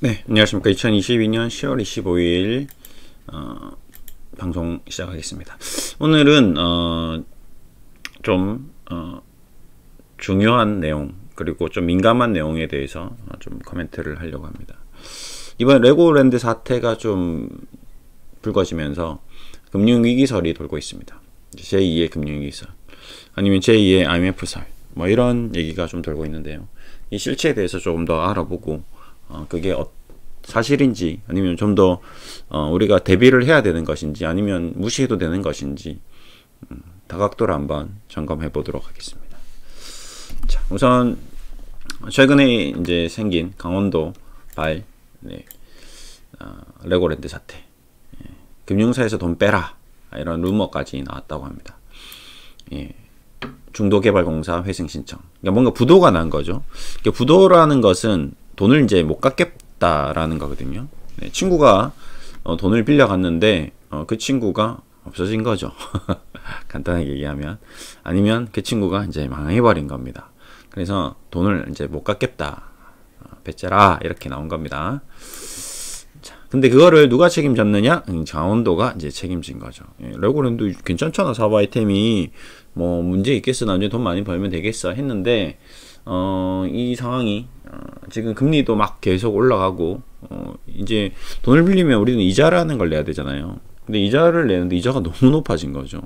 네, 안녕하십니까. 2022년 10월 25일 방송 시작하겠습니다. 오늘은 좀 중요한 내용 그리고 좀 민감한 내용에 대해서 좀 코멘트를 하려고 합니다. 이번 레고랜드 사태가 좀 불거지면서 금융위기설이 돌고 있습니다. 제2의 금융위기설 아니면 제2의 IMF설 뭐 이런 얘기가 좀 돌고 있는데요. 이 실체에 대해서 조금 더 알아보고 그게 사실인지 아니면 좀 더 우리가 대비를 해야 되는 것인지 아니면 무시해도 되는 것인지 다각도로 한번 점검해 보도록 하겠습니다. 자, 우선 최근에 이제 생긴 강원도 발 레고랜드 사태, 금융사에서 돈 빼라 이런 루머까지 나왔다고 합니다. 중도개발공사 회생 신청. 그러니까 뭔가 부도가 난 거죠. 그러니까 부도라는 것은 돈을 이제 못 갚겠다라는 거거든요. 친구가 돈을 빌려갔는데 그 친구가 없어진 거죠. 간단하게 얘기하면. 아니면 그 친구가 이제 망해버린 겁니다. 그래서 돈을 이제 못 갚겠다. 배째라 이렇게 나온 겁니다. 자, 근데 그거를 누가 책임졌느냐? 강원도가 이제 책임진 거죠. 레고랜드 괜찮잖아. 사업 아이템이 뭐 문제 있겠어. 나중에 돈 많이 벌면 되겠어 했는데 이 상황이 지금 금리도 막 계속 올라가고 이제 돈을 빌리면 우리는 이자라는 걸 내야 되잖아요. 근데 이자를 내는데 이자가 너무 높아진 거죠.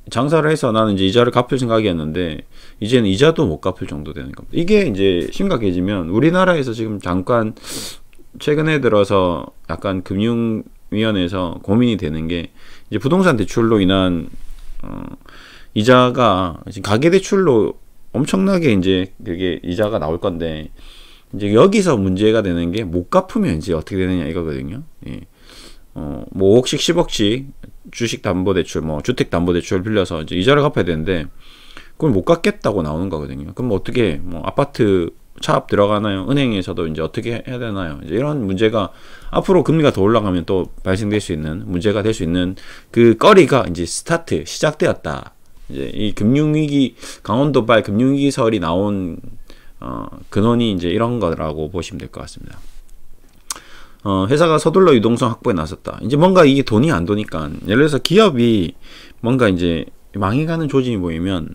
장사를 해서 나는 이제 이자를 갚을 생각이었는데 이제는 이자도 못 갚을 정도 되는 겁니다. 이게 이제 심각해지면 우리나라에서 지금 잠깐 최근에 들어서 약간 금융위원회에서 고민이 되는 게 이제 부동산 대출로 인한 이자가 지금 가계대출로 엄청나게 이제 그게 이자가 나올 건데 이제 여기서 문제가 되는 게 못 갚으면 이제 어떻게 되느냐 이거거든요. 뭐 5억씩 10억씩 주식담보대출 뭐 주택담보대출 빌려서 이제 이자를 갚아야 되는데 그걸 못 갚겠다고 나오는 거거든요. 그럼 뭐 어떻게 뭐 아파트 차압 들어가나요? 은행에서도 이제 어떻게 해야 되나요? 이제 이런 문제가 앞으로 금리가 더 올라가면 또 발생될 수 있는 문제가 될 수 있는 그 거리가 이제 시작되었다. 이제 이 금융위기 강원도발 금융위기설이 나온 근원이 이제 이런 거라고 보시면 될 것 같습니다. 회사가 서둘러 유동성 확보에 나섰다. 이제 뭔가 이게 돈이 안 도니까 예를 들어서 기업이 뭔가 이제 망해가는 조짐이 보이면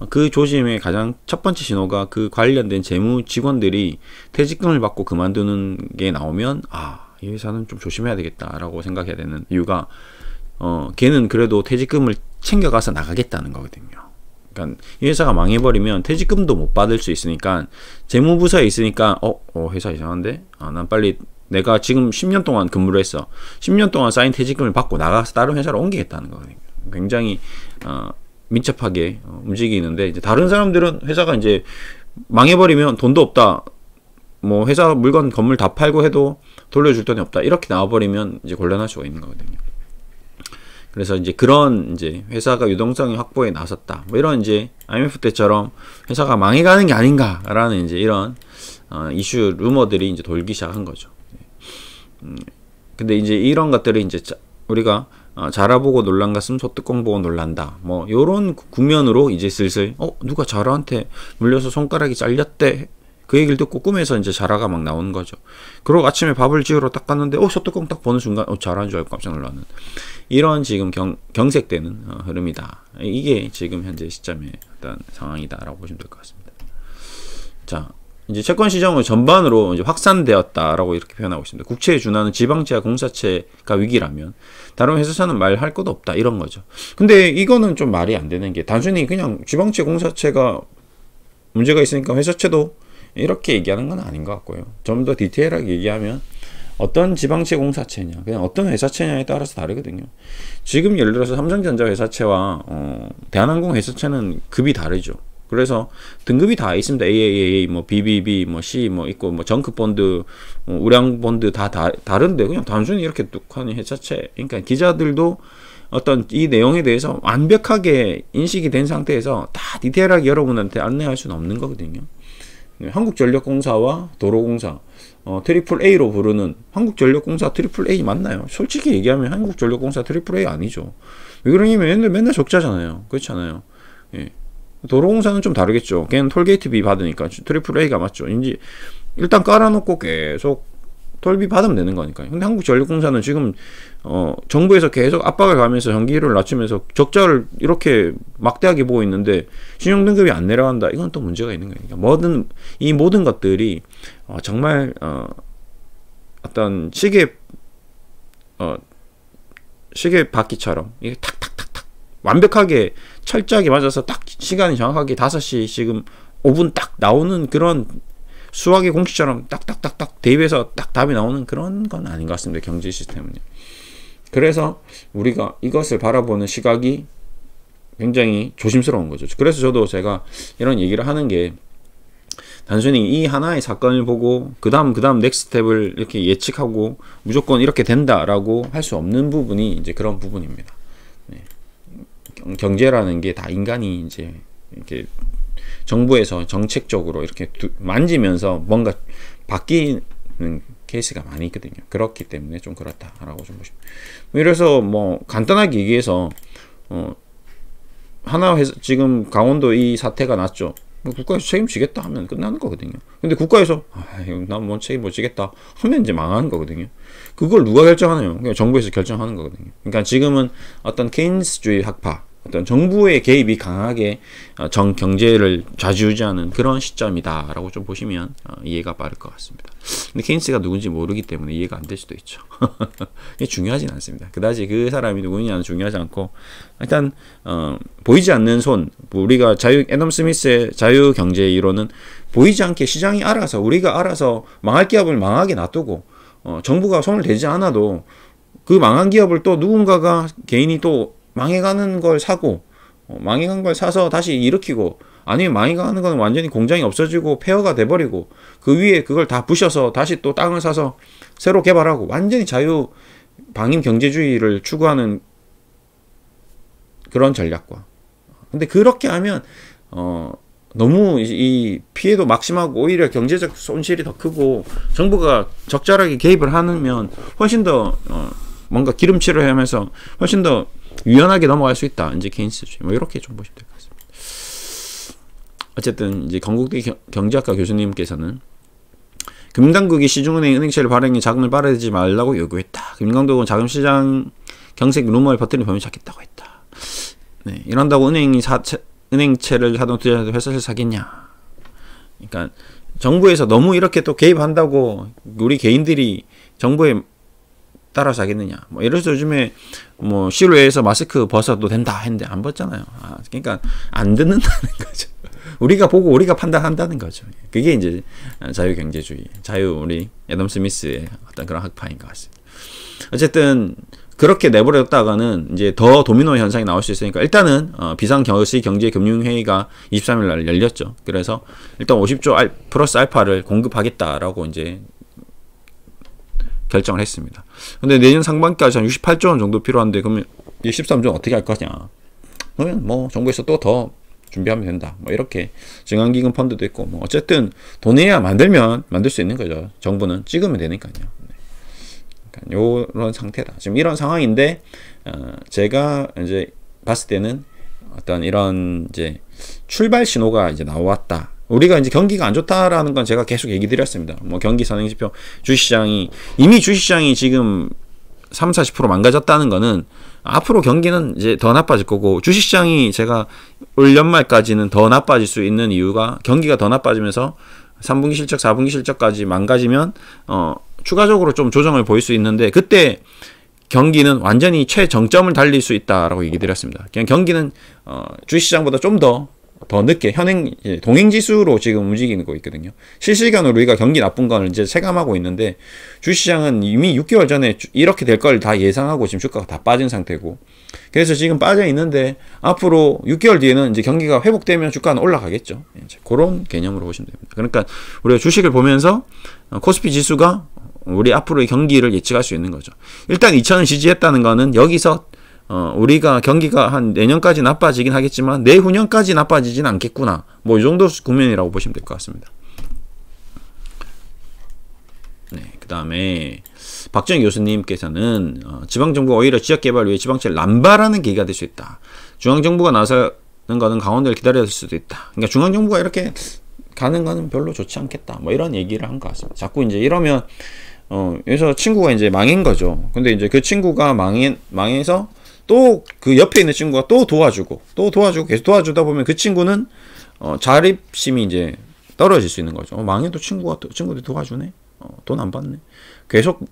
그 조짐의 가장 첫 번째 신호가 그 관련된 재무 직원들이 퇴직금을 받고 그만두는 게 나오면 이 회사는 좀 조심해야 되겠다라고 생각해야 되는 이유가 걔는 그래도 퇴직금을 챙겨가서 나가겠다는 거거든요. 그러니까 이 회사가 망해버리면 퇴직금도 못 받을 수 있으니까 재무부서에 있으니까 회사 이상한데? 난 빨리 내가 지금 10년 동안 근무를 했어. 10년 동안 쌓인 퇴직금을 받고 나가서 다른 회사로 옮기겠다는 거거든요. 굉장히 민첩하게 움직이는데 이제 다른 사람들은 회사가 이제 망해버리면 돈도 없다. 뭐 회사 물건 건물 다 팔고 해도 돌려줄 돈이 없다. 이렇게 나와버리면 이제 곤란할 수가 있는 거거든요. 그래서 이제 그런 이제 회사가 유동성이 확보에 나섰다. 뭐 이런 이제 IMF 때처럼 회사가 망해가는 게 아닌가라는 이제 이런 이슈 루머들이 이제 돌기 시작한 거죠. 근데 이제 이런 것들이 이제 우리가 자라보고 놀란 것은 소뚜껑 보고 놀란다. 뭐 요런 국면으로 이제 슬슬 누가 자라한테 물려서 손가락이 잘렸대. 그 얘기를 듣고 꿈에서 이제 자라가 막 나오는 거죠. 그리고 아침에 밥을 지으러 딱 갔는데 소뚜껑 딱 보는 순간 자라인 줄 알고 깜짝 놀라는 이런 지금 경색되는 흐름이다. 이게 지금 현재 시점의 어떤 상황이다라고 보시면 될 것 같습니다. 자, 이제 채권 시장은 전반으로 이제 확산되었다라고 이렇게 표현하고 있습니다. 국채에 준하는 지방채와 공사채가 위기라면 다른 회사사는 말할 것도 없다 이런 거죠. 근데 이거는 좀 말이 안 되는 게 단순히 그냥 지방채 공사채가 문제가 있으니까 회사채도 이렇게 얘기하는 건 아닌 것 같고요. 좀 더 디테일하게 얘기하면 어떤 지방채 공사채냐 그냥 어떤 회사채냐에 따라서 다르거든요. 지금 예를 들어서 삼성전자 회사채와 대한항공 회사채는 급이 다르죠. 그래서 등급이 다 있습니다. AAA, 뭐 BBB, 뭐 C, 뭐 있고 뭐 정크본드, 우량본드 다 다른데 그냥 단순히 이렇게 뚝하는 회사채. 그러니까 기자들도 어떤 이 내용에 대해서 완벽하게 인식이 된 상태에서 다 디테일하게 여러분한테 안내할 수는 없는 거거든요. 한국전력공사와 도로공사, 트리플 A로 부르는 한국전력공사 트리플 A 맞나요? 솔직히 얘기하면 한국전력공사 트리플 A 아니죠. 왜 그러냐면 맨날 적자잖아요. 그렇잖아요. 예. 도로공사는 좀 다르겠죠. 걔는 톨게이트비 받으니까 트리플 A가 맞죠. 이제 일단 깔아놓고 계속 토일비 받으면 되는 거니까요. 근데 한국전력공사는 지금 정부에서 계속 압박을 가면서 전기료를 낮추면서 적자를 이렇게 막대하게 보고 있는데 신용등급이 안 내려간다. 이건 또 문제가 있는 거예요. 그러니까 이 모든 것들이 정말 어떤 시계 바퀴처럼 이게 탁탁탁탁 완벽하게 철저하게 맞아서 딱 시간이 정확하게 5시 지금 5분 딱 나오는 그런 수학의 공식처럼 딱딱딱딱 대입해서 딱 답이 나오는 그런 건 아닌 것 같습니다. 경제 시스템은요. 그래서 우리가 이것을 바라보는 시각이 굉장히 조심스러운 거죠. 그래서 저도 제가 이런 얘기를 하는 게 단순히 이 하나의 사건을 보고 그 다음 넥스트 스텝을 이렇게 예측하고 무조건 이렇게 된다라고 할 수 없는 부분이 이제 그런 부분입니다. 네. 경제라는 게 다 인간이 이제 이렇게 정부에서 정책적으로 이렇게 만지면서 뭔가 바뀌는 케이스가 많이 있거든요. 그렇기 때문에 좀 그렇다라고 좀 보시면. 그래서 뭐 간단하게 얘기해서 하나 회사 지금 강원도 이 사태가 났죠. 국가에서 책임지겠다 하면 끝나는 거거든요. 근데 국가에서 난 뭐 책임 못 지겠다 하면 이제 망하는 거거든요. 그걸 누가 결정하나요? 그냥 정부에서 결정하는 거거든요. 그러니까 지금은 어떤 케인스주의 학파, 어떤 정부의 개입이 강하게 경제를 좌지우지하는 그런 시점이다라고 좀 보시면 이해가 빠를 것 같습니다. 근데 케인스가 누군지 모르기 때문에 이해가 안 될 수도 있죠. 이게 중요하진 않습니다. 그다지 그 사람이 누구냐는 중요하지 않고 일단 보이지 않는 손, 우리가 애덤 스미스의 자유경제 이론은 보이지 않게 시장이 알아서 우리가 알아서 망할 기업을 망하게 놔두고 정부가 손을 대지 않아도 그 망한 기업을 또 누군가가 개인이 또 망해가는 걸 사고 망해간 걸 사서 다시 일으키고 아니면 망해가는 건 완전히 공장이 없어지고 폐허가 돼버리고 그 위에 그걸 다 부셔서 다시 또 땅을 사서 새로 개발하고 완전히 자유 방임 경제주의를 추구하는 그런 전략과 근데 그렇게 하면 너무 이 피해도 막심하고 오히려 경제적 손실이 더 크고 정부가 적절하게 개입을 하면 훨씬 더 뭔가 기름칠을 하면서 훨씬 더 유연하게 넘어갈 수 있다. 이제 케인스주의 뭐 이렇게 좀 보시면 될 것 같습니다. 어쨌든 이제 건국대 경제학과 교수님께서는 금당국이 시중은행 은행채를 발행해 자금을 빨아들이지 말라고 요구했다. 금강독은 자금시장 경색 루머를 퍼뜨리는 범위 찾겠다고 했다. 네, 이런다고 은행채를 사던 투자자도 회사를 사겠냐? 그러니까 정부에서 너무 이렇게 또 개입한다고 우리 개인들이 정부에 따라서 하겠느냐. 뭐 이래서 요즘에 뭐 실외에서 마스크 벗어도 된다 했는데 안 벗잖아요. 그러니까 안 듣는다는 거죠. 우리가 보고 우리가 판단한다는 거죠. 그게 이제 자유경제주의, 우리 애덤 스미스의 어떤 그런 학파인 것 같습니다. 어쨌든 그렇게 내버렸다가는 이제 더 도미노 현상이 나올 수 있으니까 일단은 비상경제금융회의가 23일 날 열렸죠. 그래서 일단 50조 플러스 알파를 공급하겠다라고 이제 결정을 했습니다. 근데 내년 상반기까지 한 68조 원 정도 필요한데 그러면 13조 어떻게 할 거냐? 그러면 뭐 정부에서 또 더 준비하면 된다. 뭐 이렇게 증강기금 펀드도 있고 뭐 어쨌든 돈이야 만들 수 있는 거죠. 정부는 찍으면 되니까요. 그러니까 요런 상태다. 지금 이런 상황인데 제가 이제 봤을 때는 어떤 이런 이제 출발 신호가 이제 나왔다. 우리가 이제 경기가 안 좋다라는 건 제가 계속 얘기 드렸습니다. 뭐 경기 선행지표 주식시장이 이미 주식시장이 지금 30-40% 망가졌다는 거는 앞으로 경기는 이제 더 나빠질 거고 주식시장이 제가 올 연말까지는 더 나빠질 수 있는 이유가 경기가 더 나빠지면서 3분기 실적, 4분기 실적까지 망가지면 추가적으로 좀 조정을 보일 수 있는데 그때 경기는 완전히 최정점을 달릴 수 있다라고 얘기 드렸습니다. 그냥 경기는 주식시장보다 좀 더 늦게 동행지수로 지금 움직이는 거 있거든요. 실시간으로 우리가 경기 나쁜 걸 이제 체감하고 있는데 주식시장은 이미 6개월 전에 이렇게 될 걸 다 예상하고 지금 주가가 다 빠진 상태고 그래서 지금 빠져 있는데 앞으로 6개월 뒤에는 이제 경기가 회복되면 주가는 올라가겠죠. 이제 그런 개념으로 보시면 됩니다. 그러니까 우리가 주식을 보면서 코스피 지수가 우리 앞으로의 경기를 예측할 수 있는 거죠. 일단 2,000을 지지했다는 거는 여기서 우리가 경기가 한 내년까지 나빠지긴 하겠지만 내후년까지 나빠지진 않겠구나. 뭐 이 정도 국면이라고 보시면 될 것 같습니다. 네, 그 다음에 박정희 교수님께서는 지방정부가 오히려 지역개발을 위해 지방채를 남발하는 계기가 될 수 있다. 중앙정부가 나서는 거는 강원도를 기다려야 될 수도 있다. 그러니까 중앙정부가 이렇게 가는 거는 별로 좋지 않겠다. 뭐 이런 얘기를 한 것 같습니다. 자꾸 이제 이러면 여기서 친구가 이제 망한 거죠. 근데 이제 그 친구가 망해서 또 그 옆에 있는 친구가 또 도와주고 계속 도와주다 보면 그 친구는 자립심이 이제 떨어질 수 있는 거죠. 망해도 친구들이 도와주네. 돈 안 받네. 계속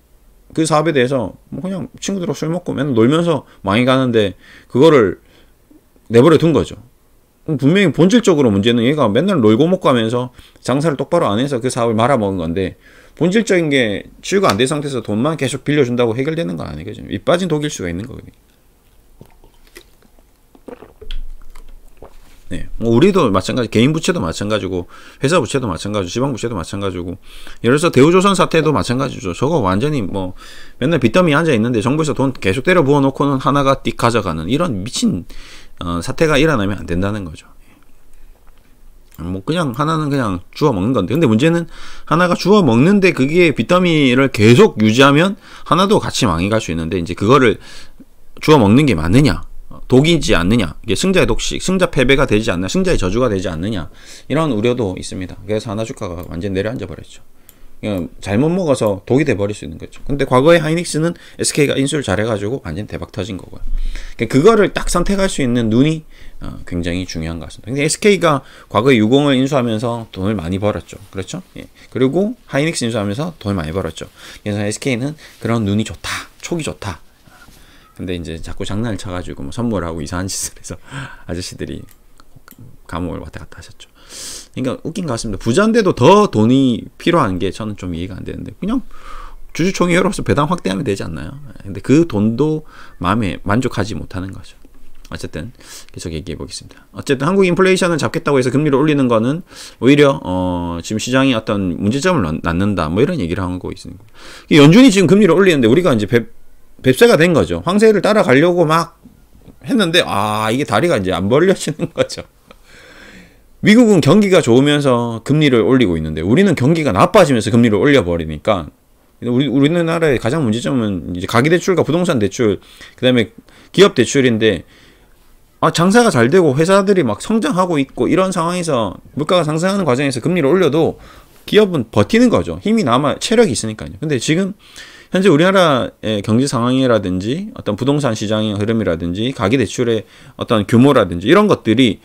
그 사업에 대해서 뭐 그냥 친구들하고 술 먹고 맨날 놀면서 망해가는데 그거를 내버려 둔 거죠. 분명히 본질적으로 문제는 얘가 맨날 놀고 먹고 하면서 장사를 똑바로 안 해서 그 사업을 말아먹은 건데, 본질적인 게 치유가 안 된 상태에서 돈만 계속 빌려준다고 해결되는 건 아니거든요. 밑 빠진 독일 수가 있는 거거든요. 네, 뭐 우리도 마찬가지, 개인 부채도 마찬가지고, 회사 부채도 마찬가지고, 지방 부채도 마찬가지고, 예를 들어서 대우조선 사태도 마찬가지죠. 저거 완전히 뭐 맨날 빚더미 앉아 있는데 정부에서 돈 계속 때려 부어 놓고는 하나가 띡 가져가는 이런 미친 사태가 일어나면 안 된다는 거죠. 뭐 그냥 하나는 그냥 주워 먹는 건데, 근데 문제는 하나가 주워 먹는데 그게 빚더미를 계속 유지하면 하나도 같이 망해갈 수 있는데, 이제 그거를 주워 먹는 게 맞느냐, 독이지 않느냐, 이게 승자의 독식, 승자 패배가 되지 않나, 승자의 저주가 되지 않느냐, 이런 우려도 있습니다. 그래서 하나 주가가 완전 내려앉아 버렸죠. 그냥 잘못 먹어서 독이 돼 버릴 수 있는 거죠. 근데 과거에 하이닉스는 SK가 인수를 잘해가지고 완전 대박 터진 거고요. 그거를 딱 선택할 수 있는 눈이 굉장히 중요한 것 같습니다. 근데 SK가 과거에 유공을 인수하면서 돈을 많이 벌었죠. 그렇죠? 예. 그리고 하이닉스 인수하면서 돈을 많이 벌었죠. 그래서 SK는 그런 눈이 좋다, 촉이 좋다. 근데 이제 자꾸 장난을 쳐가지고 뭐 선물하고 이상한 짓을 해서 아저씨들이 감옥을 왔다 갔다 하셨죠. 그러니까 웃긴 것 같습니다. 부자인데도 더 돈이 필요한 게 저는 좀 이해가 안 되는데, 그냥 주주총회로서 배당 확대하면 되지 않나요? 근데 그 돈도 마음에 만족하지 못하는 거죠. 어쨌든 계속 얘기해 보겠습니다. 어쨌든 한국 인플레이션을 잡겠다고 해서 금리를 올리는 거는 오히려 지금 시장이 어떤 문제점을 낳는다, 뭐 이런 얘기를 하고 있습니다. 연준이 지금 금리를 올리는데 우리가 이제 뱁새가 된 거죠. 황새를 따라가려고 막 했는데 이게 다리가 이제 안 벌려지는 거죠. 미국은 경기가 좋으면서 금리를 올리고 있는데 우리는 경기가 나빠지면서 금리를 올려버리니까, 우리나라의 가장 문제점은 이제 가계대출과 부동산 대출, 그 다음에 기업 대출인데, 장사가 잘 되고 회사들이 막 성장하고 있고 이런 상황에서 물가가 상승하는 과정에서 금리를 올려도 기업은 버티는 거죠. 힘이 남아, 체력이 있으니까요. 근데 지금 현재 우리나라의 경제 상황이라든지 어떤 부동산 시장의 흐름이라든지 가계대출의 어떤 규모라든지 이런 것들이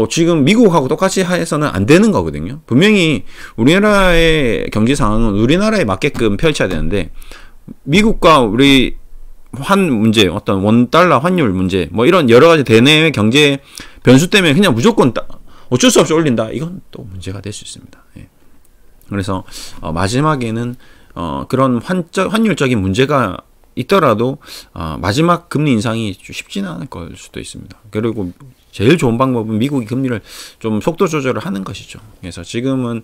지금 미국하고 똑같이 해서는 안 되는 거거든요. 분명히 우리나라의 경제 상황은 우리나라에 맞게끔 펼쳐야 되는데, 미국과 우리 환 문제, 어떤 원달러 환율 문제, 뭐 이런 여러 가지 대내외 경제 변수 때문에 그냥 무조건 어쩔 수 없이 올린다, 이건 또 문제가 될 수 있습니다. 예. 그래서 마지막에는 그런 환율적인 문제가 있더라도 마지막 금리 인상이 쉽지는 않을 걸 수도 있습니다. 그리고 제일 좋은 방법은 미국이 금리를 좀 속도 조절을 하는 것이죠. 그래서 지금은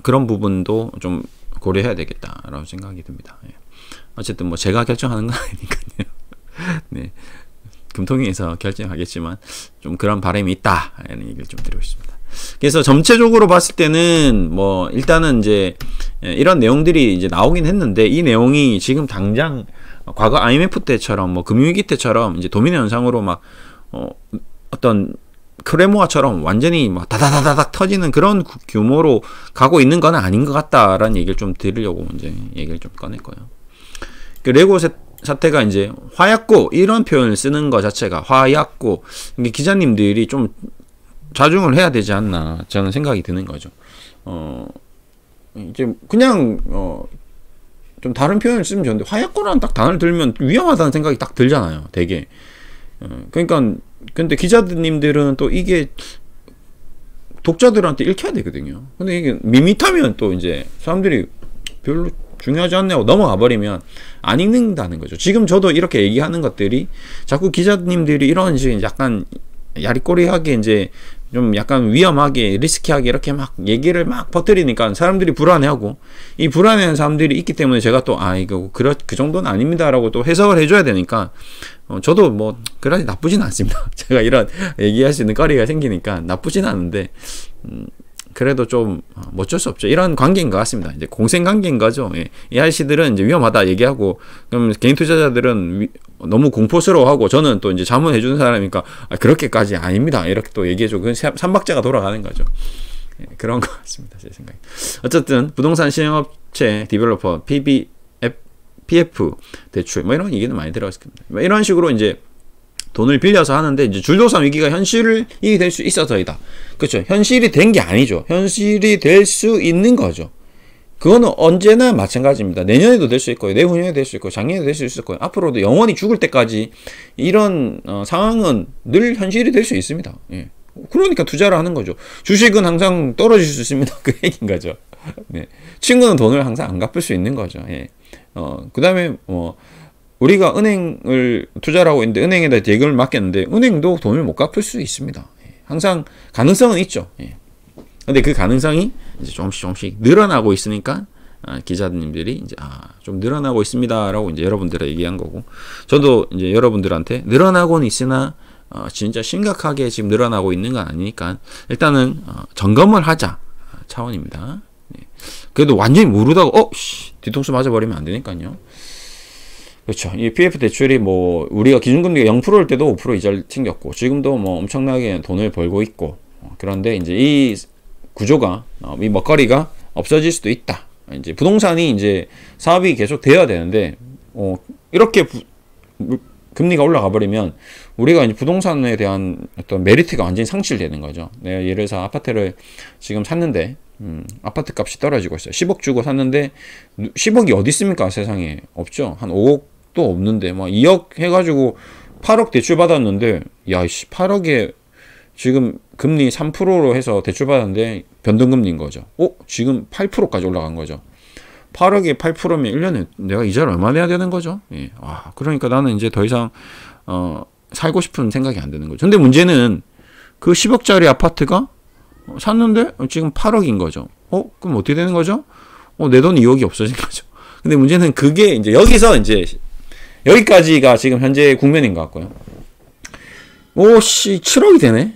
그런 부분도 좀 고려해야 되겠다라고 생각이 듭니다. 예. 어쨌든 뭐 제가 결정하는 건 아니니까요. 네, 금통위에서 결정하겠지만 좀 그런 바람이 있다라는 얘기를 좀 드리고 있습니다. 그래서 전체적으로 봤을 때는 뭐 일단은 이제 이런 내용들이 이제 나오긴 했는데, 이 내용이 지금 당장 과거 IMF 때처럼 뭐 금융위기 때처럼 이제 도미노 현상으로 막 어떤 크레모아처럼 완전히 막 다다다닥 터지는 그런 규모로 가고 있는 건 아닌 것 같다라는 얘기를 좀 드리려고 이제 얘기를 좀 꺼냈고요. 그 레고 사태가 이제 화약고 이런 표현을 쓰는 것 자체가 화약고, 기자님들이 좀 자중을 해야 되지 않나 저는 생각이 드는 거죠. 이제 그냥 좀 다른 표현을 쓰면 좋은데, 화약고라는 딱 단어를 들면 위험하다는 생각이 딱 들잖아요, 되게. 그러니까 근데 기자님들은 또 이게 독자들한테 읽혀야 되거든요. 근데 이게 밋밋하면 또 이제 사람들이 별로 중요하지 않냐고 넘어가 버리면 안 읽는다는 거죠. 지금 저도 이렇게 얘기하는 것들이 자꾸 기자님들이 이런 식의 약간 야리꼬리하게 이제 좀 약간 위험하게 리스키하게 이렇게 막 얘기를 막 퍼뜨리니까 사람들이 불안해하고, 이 불안해하는 사람들이 있기 때문에 제가 또 이거 그 정도는 아닙니다라고 또 해석을 해줘야 되니까 저도 뭐 그다지 나쁘진 않습니다. 제가 이런 얘기할 수 있는 거리가 생기니까 나쁘진 않은데 그래도 좀 어쩔 수 없죠. 이런 관계인 것 같습니다. 이제 공생 관계인 거죠. 예. 이 아저씨들은 이제 위험하다 얘기하고, 그럼 개인 투자자들은 너무 공포스러워하고, 저는 또 이제 자문해 주는 사람이니까 그렇게까지 아닙니다, 이렇게 또 얘기해주고, 삼박자가 돌아가는 거죠. 그런 것 같습니다. 제 생각에. 어쨌든 부동산 시행업체 디벨로퍼 PF 대출 뭐 이런 얘기는 많이 들어갔을 겁니다. 뭐 이런 식으로 이제 돈을 빌려서 하는데 이제 줄도산 위기가 현실이 될 수 있어서이다. 그렇죠. 현실이 된 게 아니죠. 현실이 될 수 있는 거죠. 그거는 언제나 마찬가지입니다. 내년에도 될 수 있고요. 내후년에도 될 수 있고 작년에도 될 수 있을 거예요. 앞으로도 영원히 죽을 때까지 이런 상황은 늘 현실이 될 수 있습니다. 예. 그러니까 투자를 하는 거죠. 주식은 항상 떨어질 수 있습니다. 그 얘기인 거죠. 네. 친구는 돈을 항상 안 갚을 수 있는 거죠. 예. 그 다음에 우리가 은행을 투자를 하고 있는데 은행에다 대금을 맡겼는데 은행도 돈을 못 갚을 수 있습니다. 예. 항상 가능성은 있죠. 예. 근데 그 가능성이 이제 조금씩 늘어나고 있으니까 기자님들이 이제 좀 늘어나고 있습니다라고 이제 여러분들에게 얘기한 거고, 저도 이제 여러분들한테 늘어나고는 있으나 진짜 심각하게 지금 늘어나고 있는 건 아니니까 일단은 점검을 하자 차원입니다. 네. 그래도 완전히 모르다고 뒤통수 맞아버리면 안 되니까요. 그렇죠. 이 PF 대출이 뭐 우리가 기준금리가 0%일 때도 5% 이자를 챙겼고 지금도 뭐 엄청나게 돈을 벌고 있고, 그런데 이제 이 구조가 이 먹거리가 없어질 수도 있다. 이제 부동산이 이제 사업이 계속 돼야 되는데 이렇게 금리가 올라가 버리면 우리가 이제 부동산에 대한 어떤 메리트가 완전히 상실되는 거죠. 내가 예를 들어서 아파트를 지금 샀는데 아파트 값이 떨어지고 있어요. 10억 주고 샀는데 10억이 어디 있습니까? 세상에 없죠. 한 5억도 없는데 막 2억 해가지고 8억 대출 받았는데 야 8억에 지금 금리 3%로 해서 대출 받았는데 변동금리인 거죠. 지금 8%까지 올라간 거죠. 8억에 8%면 1년에 내가 이자를 얼마 내야 되는 거죠? 예. 그러니까 나는 이제 더 이상 살고 싶은 생각이 안 드는 거죠. 근데 문제는 그 10억짜리 아파트가 샀는데 지금 8억인 거죠. 그럼 어떻게 되는 거죠? 내 돈 2억이 없어진 거죠. 근데 문제는 그게 이제 여기서 이제 여기까지가 지금 현재 국면인 것 같고요. 7억이 되네?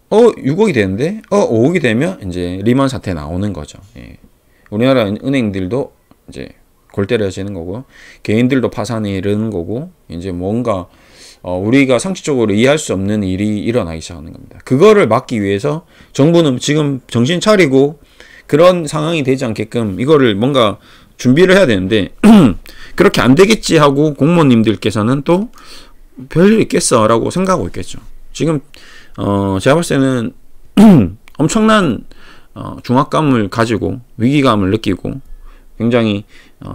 6억이 되는데 5억이 되면 이제 리먼 사태 나오는 거죠. 예. 우리나라 은행들도 이제 골 때려지는 거고요. 개인들도 파산이 이르는 거고, 이제 뭔가 우리가 상식적으로 이해할 수 없는 일이 일어나기 시작하는 겁니다. 그거를 막기 위해서 정부는 지금 정신 차리고 그런 상황이 되지 않게끔 이거를 뭔가 준비를 해야 되는데 그렇게 안 되겠지 하고 공무원님들께서는 또 별일 있겠어 라고 생각하고 있겠죠. 지금 제가 봤을 때는 엄청난 중압감을 가지고 위기감을 느끼고 굉장히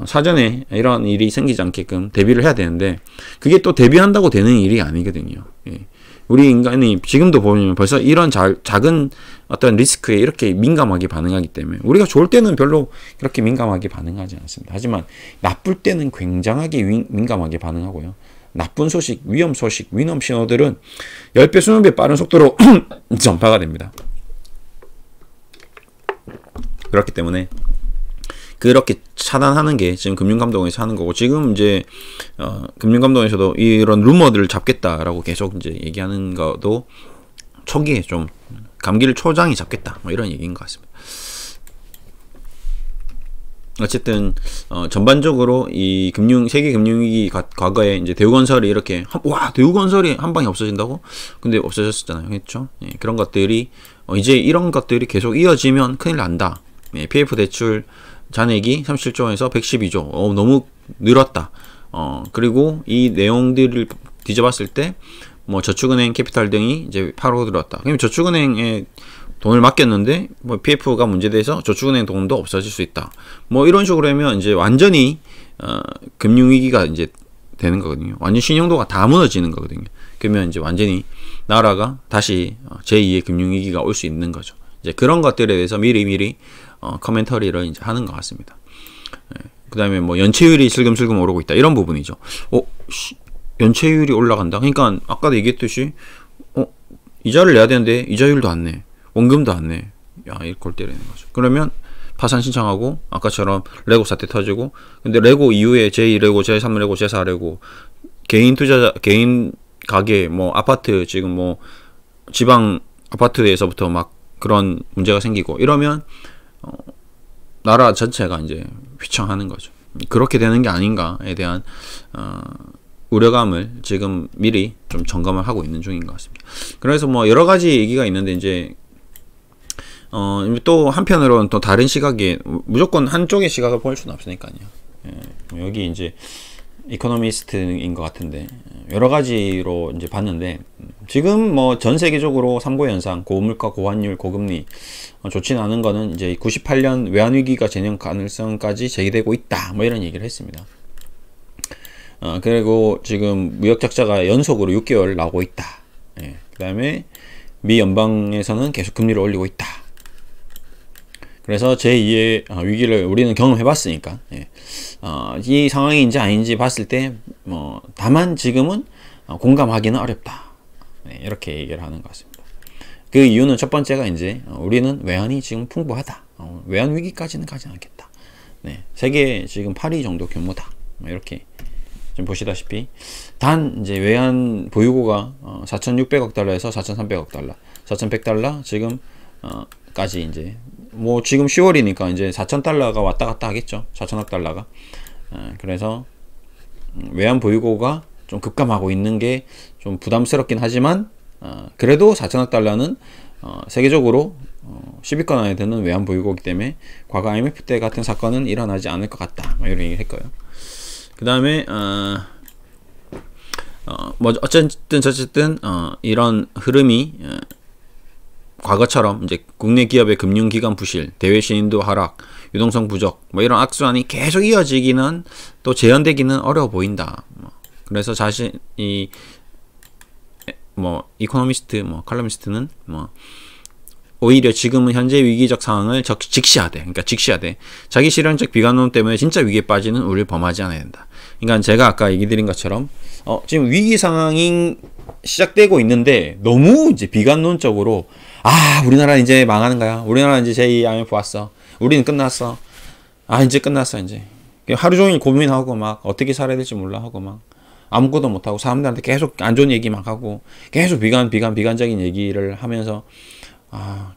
사전에 이런 일이 생기지 않게끔 대비를 해야 되는데 그게 또 대비한다고 되는 일이 아니거든요. 예. 우리 인간이 지금도 보면 벌써 이런 작은 어떤 리스크에 이렇게 민감하게 반응하기 때문에 우리가 좋을 때는 별로 그렇게 민감하게 반응하지 않습니다. 하지만 나쁠 때는 굉장하게 민감하게 반응하고요. 나쁜 소식, 위험 소식, 위험 신호들은 10배, 20배 빠른 속도로 전파가 됩니다. 그렇기 때문에 그렇게 차단하는 게 지금 금융감독원에서 하는 거고, 지금 이제 금융감독원에서도 이런 루머들을 잡겠다라고 계속 이제 얘기하는 것도 초기에 좀 감기를 초장이 잡겠다 뭐 이런 얘기인 것 같습니다. 어쨌든 전반적으로 이 세계 금융위기 과거에 이제 대우건설이 이렇게 대우건설이 한 방에 없어진다고? 근데 없어졌었잖아요, 했죠? 예, 그런 것들이 이제 이런 것들이 계속 이어지면 큰일 난다. 예, PF 대출 잔액이 37조 원에서 112조. 너무 늘었다. 그리고 이 내용들을 뒤져봤을 때 뭐 저축은행 캐피탈 등이 이제 8호 들어왔다. 그럼 저축은행에 돈을 맡겼는데 뭐 PF가 문제돼서 저축은행 돈도 없어질 수 있다. 뭐 이런 식으로 하면 이제 완전히 금융위기가 이제 되는 거거든요. 완전 신용도가 다 무너지는 거거든요. 그러면 이제 완전히 나라가 다시 제2의 금융위기가 올 수 있는 거죠. 이제 그런 것들에 대해서 미리 커멘터리를 이제 하는 것 같습니다. 그 다음에 뭐 연체율이 슬금슬금 오르고 있다. 이런 부분이죠. 연체율이 올라간다. 그러니까 아까도 얘기했듯이 이자를 내야 되는데 이자율도 안 내. 원금도 안 내. 이 골 때리는 거죠. 그러면 파산 신청하고 아까처럼 레고 사태 터지고, 근데 레고 이후에 제2레고, 제3레고, 제4레고 개인 투자자, 개인 가게, 뭐 아파트 지금 뭐 지방 아파트에서부터 막 그런 문제가 생기고 이러면 나라 전체가 이제 휘청하는 거죠. 그렇게 되는 게 아닌가에 대한 우려감을 지금 미리 좀 점검을 하고 있는 중인 것 같습니다. 그래서 뭐 여러 가지 얘기가 있는데 이제 또 한편으로는 또 다른 시각이 무조건 한쪽의 시각을 볼 수는 없으니까요. 여기 이제 이코노미스트인 것 같은데 여러 가지로 이제 봤는데 지금 뭐 전 세계적으로 삼고 현상, 고물가, 고환율, 고금리 좋지는 않은 거는 이제 98년 외환위기가 재현 가능성까지 제기되고 있다. 뭐 이런 얘기를 했습니다. 그리고 지금 무역 적자가 연속으로 6개월 나오고 있다. 그 다음에 미 연방에서는 계속 금리를 올리고 있다. 그래서 제2의 위기를 우리는 경험해 봤으니까 이 상황인지 아닌지 봤을 때 다만 지금은 공감하기는 어렵다. 이렇게 얘기를 하는 것 같습니다. 그 이유는 첫 번째가 이제 우리는 외환이 지금 풍부하다. 외환 위기까지는 가지 않겠다. 세계 지금 8위 정도 규모다. 이렇게 지금 보시다시피 단 이제 외환 보유고가 4,600억 달러에서 4,300억 달러, 4,100달러 지금 까지 이제 뭐 지금 10월이니까 이제 4,000달러가 왔다 갔다 하겠죠. 4,000억 달러가. 그래서 외환 보유고가 좀 급감하고 있는 게 좀 부담스럽긴 하지만 그래도 4,000억 달러는 세계적으로 10위권 안에 드는 외환 보유고이기 때문에 과거 IMF 때 같은 사건은 일어나지 않을 것 같다. 뭐 이런 얘기를 했고요. 그 다음에 뭐 어쨌든 이런 흐름이 과거처럼 이제 국내 기업의 금융기관 부실, 대외 신인도 하락, 유동성 부족 뭐 이런 악순환이 계속 이어지기는 또 재현되기는 어려워 보인다. 그래서 자신이 뭐 이코노미스트, 뭐 칼럼니스트는 뭐 오히려 지금은 현재 위기적 상황을 직시하되, 그러니까 직시하되 자기 실현적 비관론 때문에 진짜 위기에 빠지는 우리를 범하지 않아야 된다. 그러니까 제가 아까 얘기 드린 것처럼 지금 위기 상황이 시작되고 있는데 너무 이제 비관론적으로 우리나라 이제 망하는 거야. 우리나라 이제 제2 IMF 왔어. 우리는 끝났어. 이제 끝났어 이제. 하루 종일 고민하고 막 어떻게 살아야 될지 몰라 하고 막 아무것도 못하고 사람들한테 계속 안 좋은 얘기 막 하고 계속 비관적인 얘기를 하면서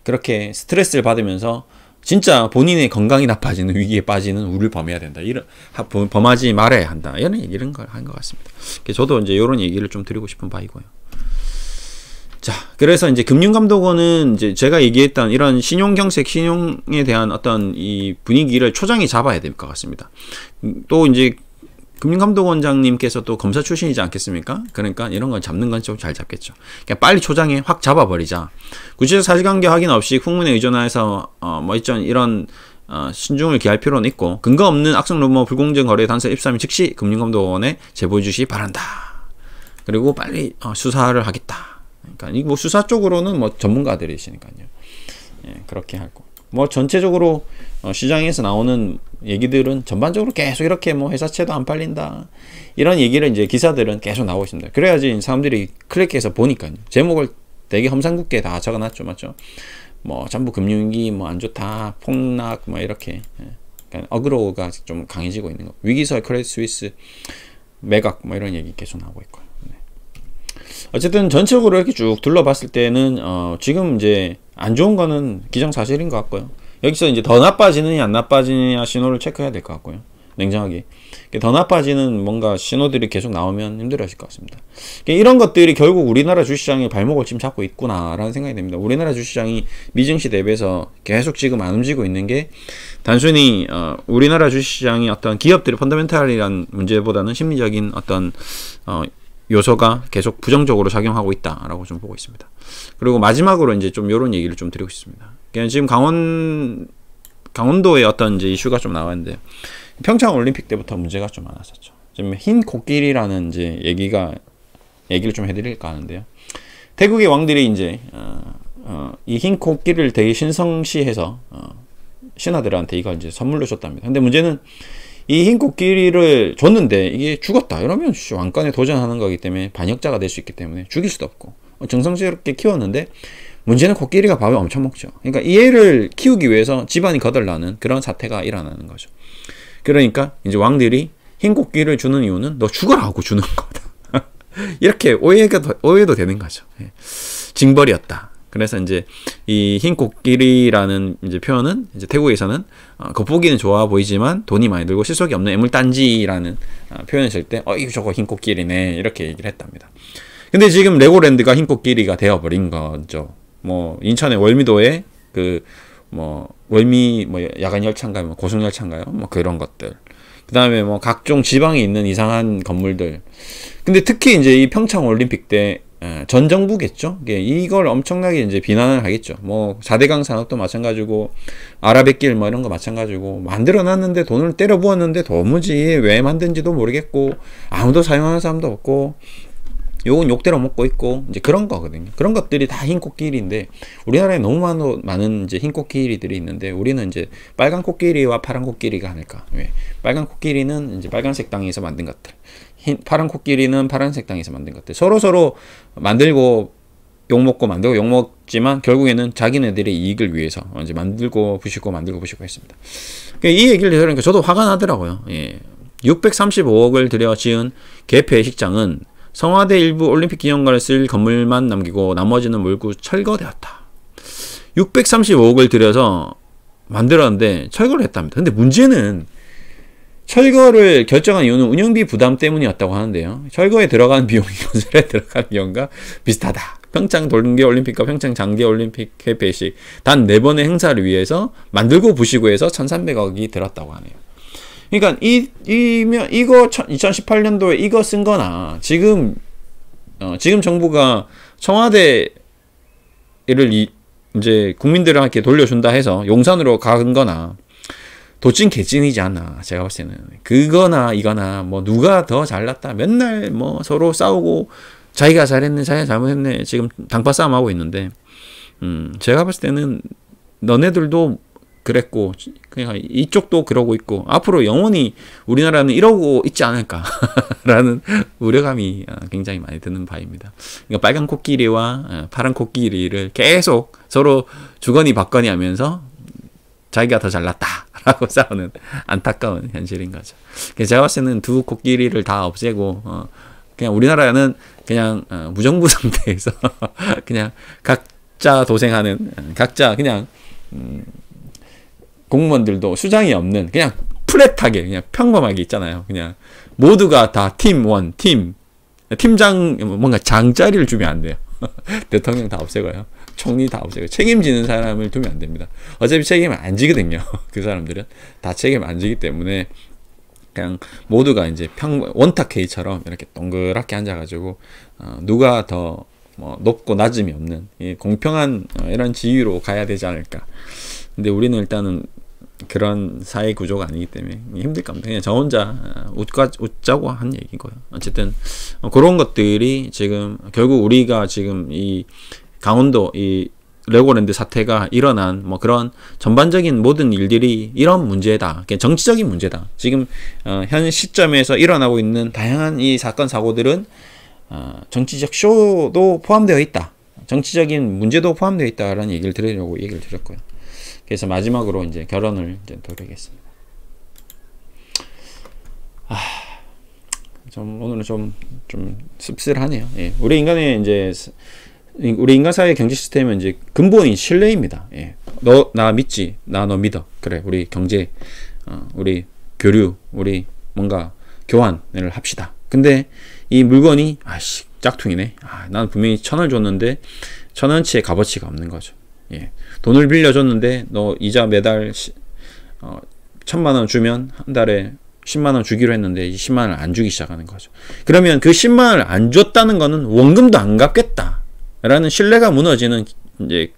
그렇게 스트레스를 받으면서 진짜 본인의 건강이 나빠지는 위기에 빠지는 우리를 범해야 된다. 범하지 말아야 한다. 이런 걸 한 것 같습니다. 저도 이제 이런 얘기를 좀 드리고 싶은 바이고요. 자, 그래서 이제 금융감독원은 이제 제가 얘기했던 이런 신용에 대한 어떤 이 분위기를 초장에 잡아야 될 것 같습니다. 또 이제 금융감독원장님께서 또 검사 출신이지 않겠습니까? 그러니까 이런 건 잡는 건 좀 잘 잡겠죠. 그냥 빨리 초장에 확 잡아버리자. 구체적 사실관계 확인 없이 풍문에 의존해서 이런 신중을 기할 필요는 있고 근거 없는 악성 루머 불공정 거래 단서 입수하면 즉시 금융감독원에 제보해 주시기 바란다. 그리고 빨리 수사를 하겠다. 그러니까 이 뭐 수사 쪽으로는 뭐 전문가들이시니까요. 그렇게 하고 전체적으로 시장에서 나오는 얘기들은 전반적으로 계속 이렇게 회사채도 안 팔린다 이런 얘기를 이제 기사들은 계속 나오고 있습니다. 그래야지 사람들이 클릭해서 보니까요. 제목을 되게 험상궂게 다 적어놨죠, 맞죠? 전부 금융위기 안 좋다, 폭락 이렇게 그러니까 어그로가 좀 강해지고 있는 거. 위기설 크레딧 스위스 매각 이런 얘기 계속 나오고 있고요. 어쨌든 전체적으로 이렇게 쭉 둘러봤을 때는 지금 이제 안 좋은 거는 기정사실인 것 같고요. 여기서 이제 더 나빠지느냐 안 나빠지느냐 신호를 체크해야 될 것 같고요. 냉정하게 더 나빠지는 뭔가 신호들이 계속 나오면 힘들어질 것 같습니다. 이런 것들이 결국 우리나라 주식시장의 발목을 지금 잡고 있구나 라는 생각이 듭니다. 우리나라 주식시장이 미증시 대비해서 계속 지금 안 움직이고 있는 게 단순히 우리나라 주식시장이 어떤 기업들의 펀더멘탈이라는 문제보다는 심리적인 어떤 요소가 계속 부정적으로 작용하고 있다라고 좀 보고 있습니다. 그리고 마지막으로 이제 좀 이런 얘기를 좀 드리고 싶습니다. 그냥 지금 강원도에 어떤 이제 이슈가 좀 나왔는데 평창 올림픽 때부터 문제가 좀 많았었죠. 지금 흰 코끼리라는 이제 얘기를 좀 해드릴까 하는데요. 태국의 왕들이 이제 이 흰 코끼리를 되게 신성시해서 신하들한테 이걸 이제 선물로 줬답니다. 근데 문제는 이 흰 코끼리를 줬는데 이게 죽었다 이러면 왕권에 도전하는 거기 때문에 반역자가 될 수 있기 때문에 죽일 수도 없고 정성스럽게 키웠는데 문제는 코끼리가 밥을 엄청 먹죠. 그러니까 이 애를 키우기 위해서 집안이 거덜나는 그런 사태가 일어나는 거죠. 그러니까 이제 왕들이 흰 코끼리를 주는 이유는 너 죽어라 하고 주는 거다. 이렇게 오해도 되는 거죠. 징벌이었다. 그래서 이제 이 흰 코끼리라는 이제 표현은 이제 태국에서는 겉보기는 좋아 보이지만 돈이 많이 들고 실속이 없는 애물단지라는 표현을 쓸 때 이거 저거 흰 코끼리네 이렇게 얘기를 했답니다. 근데 지금 레고랜드가 흰 코끼리가 되어버린 거죠. 인천의 월미도에 그 뭐 월미 뭐 야간 열차인가요? 뭐 고속 열차인가요? 뭐 그런 것들. 그다음에 뭐 각종 지방에 있는 이상한 건물들. 근데 특히 이제 이 평창 올림픽 때 전 정부겠죠. 이걸 엄청나게 이제 비난을 하겠죠. 뭐 4대강 산업도 마찬가지고 아라뱃길 뭐 이런 거 마찬가지고 만들어 놨는데 돈을 때려 부었는데 도무지 왜 만든지도 모르겠고 아무도 사용하는 사람도 없고 요건 욕대로 먹고 있고 이제 그런 거거든요. 그런 것들이 다 흰 코끼리인데 우리나라에 너무 많은 이제 흰 코끼리들이 있는데 우리는 이제 빨간 코끼리와 파란 코끼리가 아닐까. 왜? 빨간 코끼리는 이제 빨간색 땅에서 만든 것들. 파란 코끼리는 파란색 땅에서 만든 것들. 서로 만들고 욕먹고 만들고 욕먹지만 결국에는 자기네들의 이익을 위해서 이제 만들고 부시고 했습니다. 이 얘기를 들으니까 저도 화가 나더라고요. 예. 635억을 들여 지은 개폐 식장은 성화대 일부 올림픽 기념관을 쓸 건물만 남기고 나머지는 몰고 철거되었다. 635억을 들여서 만들었는데 철거를 했답니다. 근데 문제는 철거를 결정한 이유는 운영비 부담 때문이었다고 하는데요. 철거에 들어간 비용이 건설에 들어간 비용과 비슷하다. 평창 동계올림픽과 평창 장기올림픽 개폐식 단 4번의 행사를 위해서 만들고 부시고 해서 1300억이 들었다고 하네요. 그러니까 이거 2018년도에 이거 쓴 거나 지금 정부가 청와대를 이제 국민들한테 돌려준다 해서 용산으로 간 거나 도찐 개찐이지 않나 제가 봤을 때는. 그거나 이거나 뭐 누가 더 잘났다 맨날 뭐 서로 싸우고 자기가 잘했네 자기가 잘못했네 지금 당파 싸움 하고 있는데 제가 봤을 때는 너네들도 그랬고 그냥 이쪽도 그러고 있고 앞으로 영원히 우리나라는 이러고 있지 않을까라는 우려감이 굉장히 많이 드는 바입니다. 그러니까 빨간 코끼리와 파란 코끼리를 계속 서로 주거니 받거니 하면서 자기가 더 잘났다라고 싸우는 안타까운 현실인 거죠. 그래서 제가 봤을 때는 두 코끼리를 다 없애고 그냥 우리나라는 그냥 무정부 상태에서 그냥 각자 도생하는 각자 그냥 공무원들도 수장이 없는 그냥 플랫하게 그냥 평범하게 있잖아요. 그냥 모두가 다 팀원 팀장 뭔가 장자리를 주면 안 돼요. 대통령 다 없애고요. 총리 다 없애고 책임지는 사람을 두면 안 됩니다. 어차피 책임을 안 지거든요. 그 사람들은 다 책임 안 지기 때문에 그냥 모두가 이제 원탁회의처럼 이렇게 동그랗게 앉아가지고 누가 더 뭐 높고 낮음이 없는 공평한 이런 지위로 가야 되지 않을까. 근데 우리는 일단은 그런 사회 구조가 아니기 때문에 힘들 겁니다. 그냥 저 혼자 웃자고 한 얘기고요. 어쨌든 그런 것들이 지금 결국 우리가 지금 이 강원도 이 레고랜드 사태가 일어난 뭐 그런 전반적인 모든 일들이 이런 문제다. 정치적인 문제다. 지금 현 시점에서 일어나고 있는 다양한 이 사건 사고들은 정치적 쇼도 포함되어 있다. 정치적인 문제도 포함되어 있다라는 얘기를 들으려고 얘기를 드렸고요. 그래서 마지막으로 이제 결론을 이제 돌리겠습니다. 오늘은 좀 씁쓸하네요. 예. 우리 인간 사회 경제 시스템은 이제 근본이 신뢰입니다. 예. 너 나 믿지, 나 너 믿어. 그래, 우리 경제, 우리 교류, 우리 뭔가 교환을 합시다. 근데 이 물건이 짝퉁이네. 난 분명히 1,000원 줬는데 1,000원치의 값어치가 없는 거죠. 예. 돈을 빌려줬는데 너 이자 매달 1,000만원 주면 한 달에 10만원 주기로 했는데 10만원을 안 주기 시작하는 거죠. 그러면 그 10만원을 안 줬다는 거는 원금도 안 갚겠다 라는 신뢰가 무너지는 이제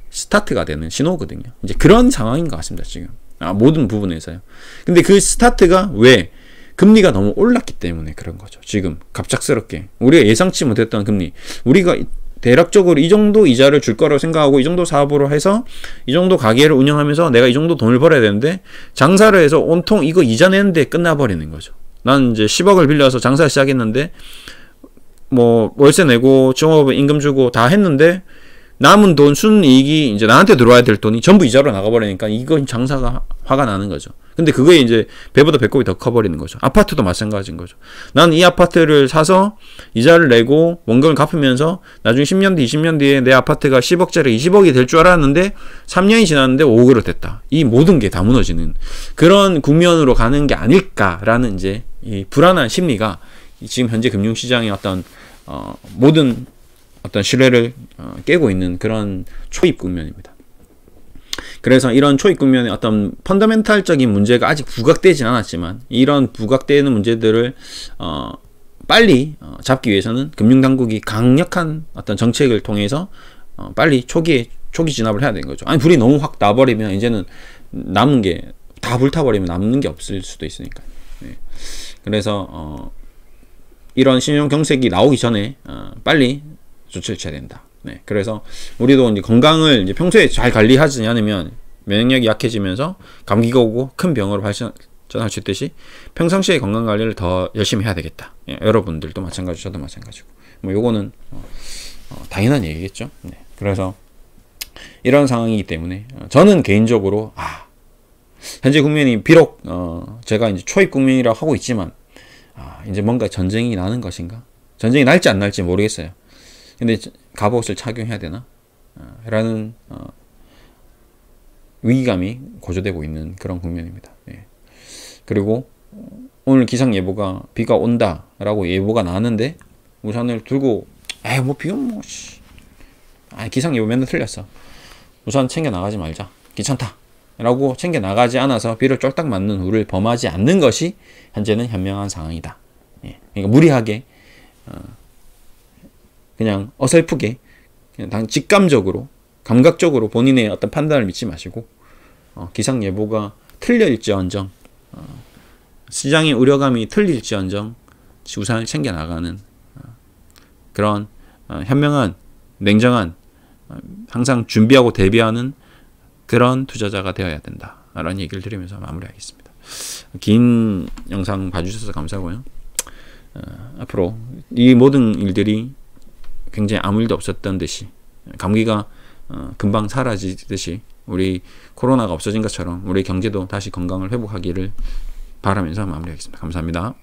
스타트가 되는 신호거든요. 이제 그런 상황인 것 같습니다. 지금 모든 부분에서요. 근데 그 스타트가 왜? 금리가 너무 올랐기 때문에 그런 거죠. 지금 갑작스럽게 우리가 예상치 못했던 금리, 우리가 대략적으로 이 정도 이자를 줄 거라고 생각하고 이 정도 사업으로 해서 이 정도 가게를 운영하면서 내가 이 정도 돈을 벌어야 되는데 장사를 해서 온통 이거 이자 내는데 끝나버리는 거죠. 난 이제 10억을 빌려서 장사 시작했는데 뭐 월세 내고 종업 임금 주고 다 했는데 남은 돈 순이익이 이제 나한테 들어와야 될 돈이 전부 이자로 나가버리니까 이건 장사가 화가 나는 거죠. 근데 그거에 이제 배보다 배꼽이 더 커버리는 거죠. 아파트도 마찬가지인 거죠. 난 이 아파트를 사서 이자를 내고 원금을 갚으면서 나중에 10년 뒤 20년 뒤에 내 아파트가 10억짜리 20억이 될 줄 알았는데 3년이 지났는데 5억으로 됐다. 이 모든 게 다 무너지는 그런 국면으로 가는 게 아닐까라는 이제 이 불안한 심리가 지금 현재 금융시장의 어떤 모든 어떤 신뢰를 깨고 있는 그런 초입 국면입니다. 그래서 이런 초입 국면의 어떤 펀더멘탈적인 문제가 아직 부각되진 않았지만 이런 부각되는 문제들을 빨리 잡기 위해서는 금융당국이 강력한 어떤 정책을 통해서 빨리 초기 진압을 해야 되는 거죠. 아니 불이 너무 확 나버리면 이제는 남은 게 다 불타버리면 남는 게 없을 수도 있으니까. 네. 그래서 이런 신용 경색이 나오기 전에 빨리 조치를 취해야 된다. 네. 그래서 우리도 이제 건강을 이제 평소에 잘 관리하지 않으면 면역력이 약해지면서 감기가 오고 큰 병으로 발전할 수 있듯이 평상시에 건강 관리를 더 열심히 해야 되겠다. 예, 여러분들도 마찬가지, 저도 마찬가지고. 뭐 요거는 당연한 얘기겠죠. 네. 그래서 이런 상황이기 때문에 저는 개인적으로 현재 국면이 비록 제가 이제 초입 국면이라고 하고 있지만 이제 뭔가 전쟁이 나는 것인가? 전쟁이 날지 안 날지 모르겠어요. 근데 갑옷을 착용해야 되나? 라는 위기감이 고조되고 있는 그런 국면입니다. 예. 그리고 오늘 기상예보가 비가 온다 라고 예보가 나왔는데 우산을 들고 뭐 비 오면 뭐 기상예보 맨날 틀렸어. 우산 챙겨 나가지 말자. 귀찮다. 라고 챙겨 나가지 않아서 비를 쫄딱 맞는 우를 범하지 않는 것이 현재는 현명한 상황이다. 예. 그러니까 무리하게 그냥 어설프게 그냥 직감적으로 감각적으로 본인의 어떤 판단을 믿지 마시고 기상예보가 틀릴지언정 시장의 우려감이 틀릴지언정 우산을 챙겨 나가는 그런 현명한 냉정한 항상 준비하고 대비하는 그런 투자자가 되어야 된다 라는 얘기를 드리면서 마무리하겠습니다. 긴 영상 봐주셔서 감사하고요. 앞으로 이 모든 일들이 굉장히 아무 일도 없었던 듯이 감기가 금방 사라지듯이 우리 코로나가 없어진 것처럼 우리 경제도 다시 건강을 회복하기를 바라면서 마무리하겠습니다. 감사합니다.